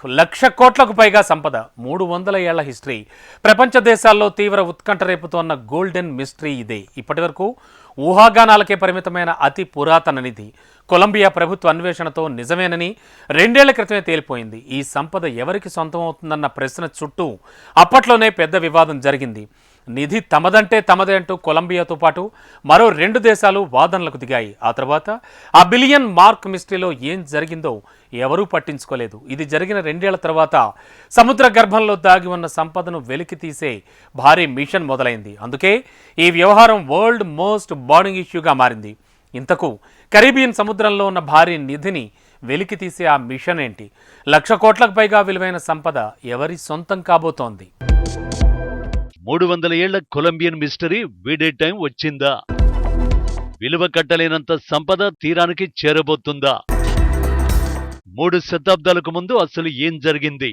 1,00,000 కోట్లకు పైగా సంపద, 300 ఏళ్ల హిస్టరీ. ప్రపంచ దేశాల్లో తీవ్ర ఉత్కంఠ రేపుతోన్న గోల్డెన్ మిస్టరీ ఇదే. ఇప్పటివరకు ఊహాగానాలకే పరిమితమైన అతి పురాతన నిధి కొలంబియా ప్రభుత్వ అన్వేషణతో నిజమేనని 2 ఏళ్ల క్రితమే తేలిపోయింది. ఈ సంపద ఎవరికి సొంతం అవుతుందన్న ప్రశ్న చుట్టూ అప్పట్లోనే పెద్ద వివాదం జరిగింది. నిధి తమదంటే తమదే అంటూ కొలంబియాతో పాటు మరో 2 దేశాలు వాదనలకు దిగాయి. ఆ తర్వాత ఆ బిలియన్ మార్క్ మిస్టరీలో ఏం జరిగిందో ఎవరూ పట్టించుకోలేదు. ఇది జరిగిన 2 ఏళ్ల తర్వాత సముద్ర గర్భంలో దాగి ఉన్న సంపదను వెలికి తీసే భారీ మిషన్ మొదలైంది. అందుకే ఈ వ్యవహారం వరల్డ్ మోస్ట్ బర్నింగ్ ఇష్యూగా మారింది. ఇంతకు కరీబియన్ సముద్రంలో ఉన్న భారీ నిధిని వెలికి తీసే ఆ మిషన్ ఏంటి? 1,00,000 కోట్లకు పైగా విలువైన సంపద ఎవరి సొంతం కాబోతోంది? 300 ఏళ్ల కొలంబియన్ మిస్టరీ వీడే టైం వచ్చిందా? విలువ కట్టలేనంత సంపద తీరానికి చేరబోతుందా? 3 శతాబ్దాలకు ముందు అసలు ఏం జరిగింది?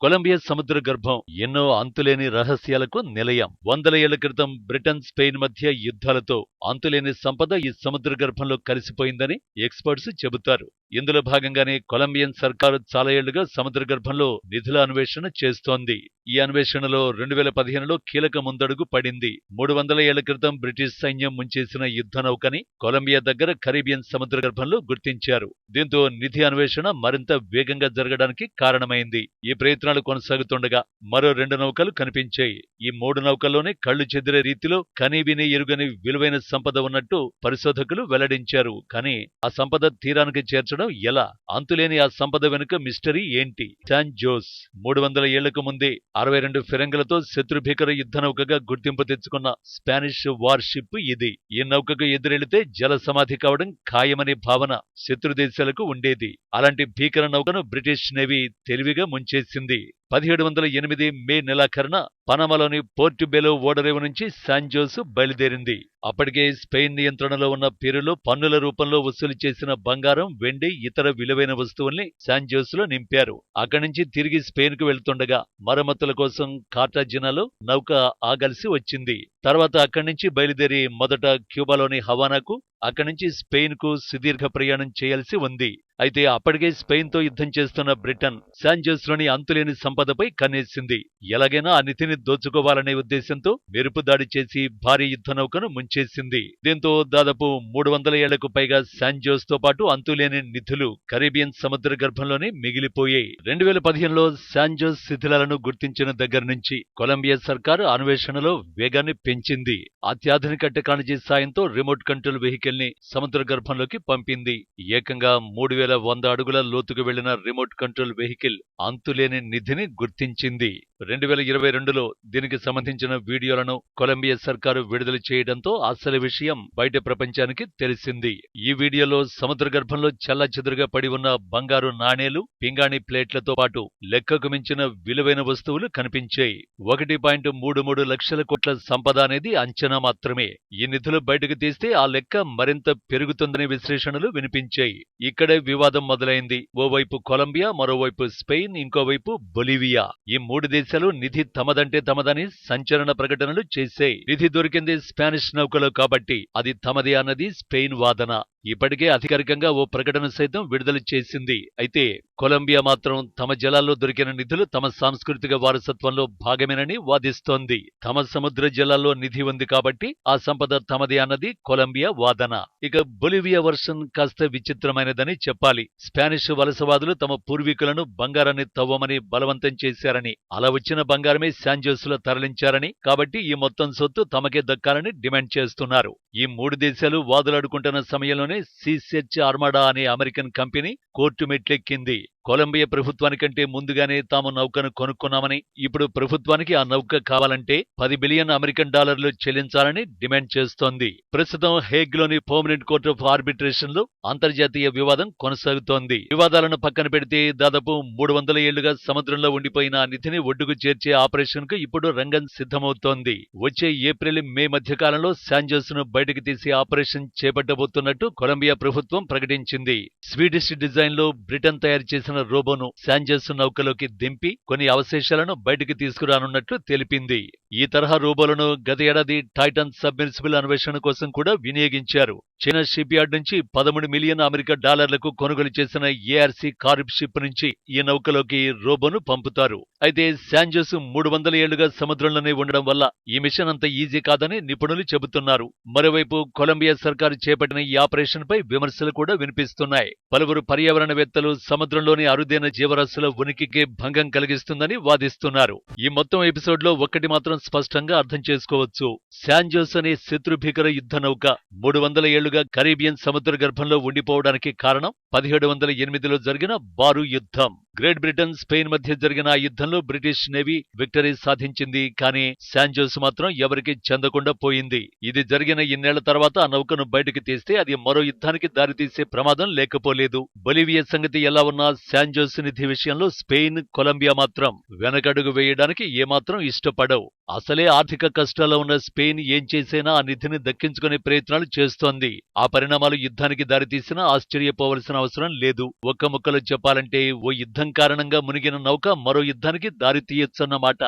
కొలంబియా సముద్ర గర్భం ఎన్నో అంతులేని రహస్యాలకు నిలయం. 100 ఏళ్ల క్రితం బ్రిటన్, స్పెయిన్ మధ్య యుద్ధాలతో అంతులేని సంపద ఈ సముద్ర గర్భంలో కలిసిపోయిందని ఎక్స్పర్ట్స్ చెబుతారు. ఇందులో భాగంగానే కొలంబియన్ సర్కారు చాలా ఏళ్లుగా సముద్ర గర్భంలో నిధుల అన్వేషణ చేస్తోంది. ఈ అన్వేషణలో 2015లో కీలక ముందడుగు పడింది. 300 ఏళ్ల క్రితం బ్రిటిష్ సైన్యం ముంచేసిన యుద్ధ నౌకని కొలంబియా దగ్గర కరీబియన్ సముద్ర గర్భంలో గుర్తించారు. దీంతో నిధి అన్వేషణ మరింత వేగంగా జరగడానికి కారణమైంది. ఈ ప్రయత్నాలు కొనసాగుతుండగా మరో 2 నౌకలు కనిపించాయి. ఈ 3 నౌకల్లోనే కళ్లు చెదిరే రీతిలో కనీవిని ఎరుగని విలువైన సంపద ఉన్నట్టు పరిశోధకులు వెల్లడించారు. కానీ ఆ సంపద తీరానికి చేర్చడం ఎలా? అంతులేని ఆ సంపద వెనుక మిస్టరీ ఏంటి? శాన్ జోస్ 300 ఏళ్లకు ముందే 62 ఫిరంగులతో శత్రుభీకర యుద్ధ నౌకగా గుర్తింపు తెచ్చుకున్న స్పానిష్ వార్షిప్ ఇది. ఈ నౌకకు ఎదురెళితే జల సమాధి కావడం ఖాయమనే భావన శత్రు దేశాలకు ఉండేది. అలాంటి భీకర నౌకను బ్రిటిష్ నేవీ తెలివిగా ముంచేసింది. 1708 మే నెలాఖరున పనామాలోని పోర్ట్ బెలో ఓడరేవు నుంచి శాన్ జోస్ బయలుదేరింది. అప్పటికే స్పెయిన్ నియంత్రణలో ఉన్న పెరూలో పన్నుల రూపంలో వసూలు చేసిన బంగారం, వెండి, ఇతర విలువైన వస్తువుల్ని శాన్ జోస్ లో నింపారు. అక్కడి నుంచి తిరిగి స్పెయిన్ కు వెళ్తుండగా మరమ్మతుల కోసం కార్టాజినాలో నౌక ఆగాల్సి వచ్చింది. తర్వాత అక్కడి నుంచి బయలుదేరి మొదట క్యూబాలోని హవానాకు, అక్కడి నుంచి స్పెయిన్ కు సుదీర్ఘ ప్రయాణం చేయాల్సి ఉంది. అయితే అప్పటికే స్పెయిన్ తో యుద్ధం చేస్తున్న బ్రిటన్ శాన్ జోస్ లోని అంతులేని సంపదపై కన్నేసింది. ఎలాగైనా ఆ నిధిని దోచుకోవాలనే ఉద్దేశంతో మెరుపు దాడి చేసి భారీ యుద్ధ నౌకను ముంచేసింది. దీంతో దాదాపు 300 ఏళ్లకు పైగా శాన్ జోస్ తో పాటు అంతులేని నిధులు కరీబియన్ సముద్ర గర్భంలోనే మిగిలిపోయాయి. 2015లో శాన్ జోస్ శిథిలాలను గుర్తించిన దగ్గర నుంచి కొలంబియా సర్కారు అన్వేషణలో వేగాన్ని పెంచింది. అత్యాధునిక టెక్నాలజీ సాయంతో రిమోట్ కంట్రోల్ వెహికల్ ని సముద్ర గర్భంలోకి పంపింది. ఏకంగా 3100 అడుగుల లోతుకు వెళ్లిన రిమోట్ కంట్రోల్ వెహికల్ అంతులేని నిధిని గుర్తించింది. 2022లో దీనికి సంబంధించిన వీడియోలను కొలంబియా సర్కారు విడుదల చేయడంతో అసలు విషయం బయట ప్రపంచానికి తెలిసింది. ఈ వీడియోలో సముద్ర గర్భంలో చెల్లాచెదురుగా పడి ఉన్న బంగారు నాణేలు, పింగాణి ప్లేట్లతో పాటు లెక్కకు మించిన విలువైన వస్తువులు కనిపించాయి. 1.33 లక్షల కోట్ల సంపద అనేది అంచనా మాత్రమే. ఈ నిధులు బయటకు తీస్తే ఆ లెక్క మరింత పెరుగుతుందనే విశ్లేషణలు వినిపించాయి. ఇక్కడే వివాదం మొదలైంది. ఓవైపు కొలంబియా, మరోవైపు స్పెయిన్, ఇంకోవైపు బొలివియా. ఈ 3 దేశాలు నిధి తమదంటే తమదని సంచలన ప్రకటనలు చేశాయి. నిధి దొరికింది స్పానిష్ నౌకలో కాబట్టి అది తమదే అన్నది స్పెయిన్ వాదన. ఇప్పటికే అధికారికంగా ఓ ప్రకటన సైతం విడుదల చేసింది. అయితే కొలంబియా మాత్రం తమ జలాల్లో దొరికిన నిధులు తమ సాంస్కృతిక వారసత్వంలో భాగమేనని వాదిస్తోంది. తమ సముద్ర జలాల్లో నిధి ఉంది కాబట్టి ఆ సంపద తమదే అన్నది కొలంబియా వాదన. ఇక బొలివియా వర్షన్ కాస్త విచిత్రమైనదని చెప్పాలి. స్పానిష్ వలసవాదులు తమ పూర్వీకులను బంగారాన్ని తవ్వమని బలవంతం చేశారని, అలా వచ్చిన బంగారమే శాన్ జోస్ లో తరలించారని, కాబట్టి ఈ మొత్తం సొత్తు తమకే దక్కాలని డిమాండ్ చేస్తున్నారు. ఈ 3 దేశాలు వాదులాడుకుంటున్న సమయంలో సీసెర్చ్ ఆర్మాడా అనే అమెరికన్ కంపెనీ కోర్టు మెట్లెక్కింది. కొలంబియా ప్రభుత్వానికంటే ముందుగానే తాము నౌకను కొనుక్కున్నామని, ఇప్పుడు ప్రభుత్వానికి ఆ నౌక కావాలంటే 10 బిలియన్ అమెరికన్ డాలర్లు చెల్లించాలని డిమాండ్ చేస్తోంది. ప్రస్తుతం హేగ్ లోని పర్మనెంట్ కోర్ట్ ఆఫ్ ఆర్బిట్రేషన్ లో అంతర్జాతీయ వివాదం కొనసాగుతోంది. వివాదాలను పక్కన పెడితే దాదాపు 300 ఏళ్లుగా సముద్రంలో ఉండిపోయిన ఆ నిధిని ఒడ్డుకు చేర్చే ఆపరేషన్ కు ఇప్పుడు రంగం సిద్ధమవుతోంది. వచ్చే ఏప్రిల్, మే మధ్య కాలంలో శాన్ జోస్ ను బయటకు తీసే ఆపరేషన్ చేపట్టబోతున్నట్టు కొలంబియా ప్రభుత్వం ప్రకటించింది. స్వీడిష్ డిజైన్ లో బ్రిటన్ తయారు చేసిన రోబోను శాన్ జోస్ నౌకలోకి దింపి కొన్ని అవశేషాలను బయటికి తీసుకురానున్నట్లు తెలిపింది. ఈ తరహా రోబోలను గత ఏడాది టైటాన్ సబ్మెర్సిబుల్ అన్వేషణ కోసం కూడా వినియోగించారు. చైనా షిప్ యార్డ్ నుంచి 13 మిలియన్ అమెరికా డాలర్లకు కొనుగోలు చేసిన ఏఆర్సీ కార్ప్ షిప్ నుంచి ఈ నౌకలోకి రోబోను పంపుతారు. అయితే శాంజోస్ 300 ఏళ్లుగా సముద్రంలోనే ఉండడం వల్ల ఈ మిషన్ అంత ఈజీ కాదని నిపుణులు చెబుతున్నారు. మరోవైపు కొలంబియా సర్కారు చేపట్టిన ఈ ఆపరేషన్ పై విమర్శలు కూడా వినిపిస్తున్నాయి. పలువురు పర్యావరణవేత్తలు సముద్రంలోని అరుదైన జీవరాశుల ఉనికికి భంగం కలిగిస్తుందని వాదిస్తున్నారు. ఈ మొత్తం ఎపిసోడ్ లో ఒక్కటి మాత్రం స్పష్టంగా అర్థం చేసుకోవచ్చు. శాంజోస్ అనే శత్రుభీకర యుద్ధ నౌక 300 ఏళ్లుగా కరీబియన్ సముద్ర గర్భంలో ఉండిపోవడానికి కారణం 1708లో జరిగిన బారు యుద్ధం. గ్రేట్ బ్రిటన్, స్పెయిన్ మధ్య జరిగిన ఆ యుద్ధంలో బ్రిటిష్ నేవీ విక్టరీ సాధించింది. కానీ శాంజోస్ మాత్రం ఎవరికీ చెందకుండా పోయింది. ఇది జరిగిన ఇన్నేళ్ల తర్వాత ఆ నౌకను బయటకు తీస్తే అది మరో యుద్ధానికి దారితీసే ప్రమాదం లేకపోలేదు. బొలివియా సంగతి ఎలా ఉన్నా శాంజోస్ నిధి విషయంలో స్పెయిన్, కొలంబియా మాత్రం వెనకడుగు వేయడానికి ఏమాత్రం ఇష్టపడవు. అసలే ఆర్థిక కష్టాల్లో ఉన్న స్పెయిన్ ఏం చేసైనా ఆ నిధిని దక్కించుకునే ప్రయత్నాలు చేస్తోంది. ఆ పరిణామాలు యుద్ధానికి దారితీసినా ఆశ్చర్యపోవలసిన అవసరం లేదు. ఒక్క ముక్కలో చెప్పాలంటే ఓ యుద్ధం కారణంగా మునిగిన నౌక మరో యుద్ధానికి దారితీయొచ్చన్నమాట.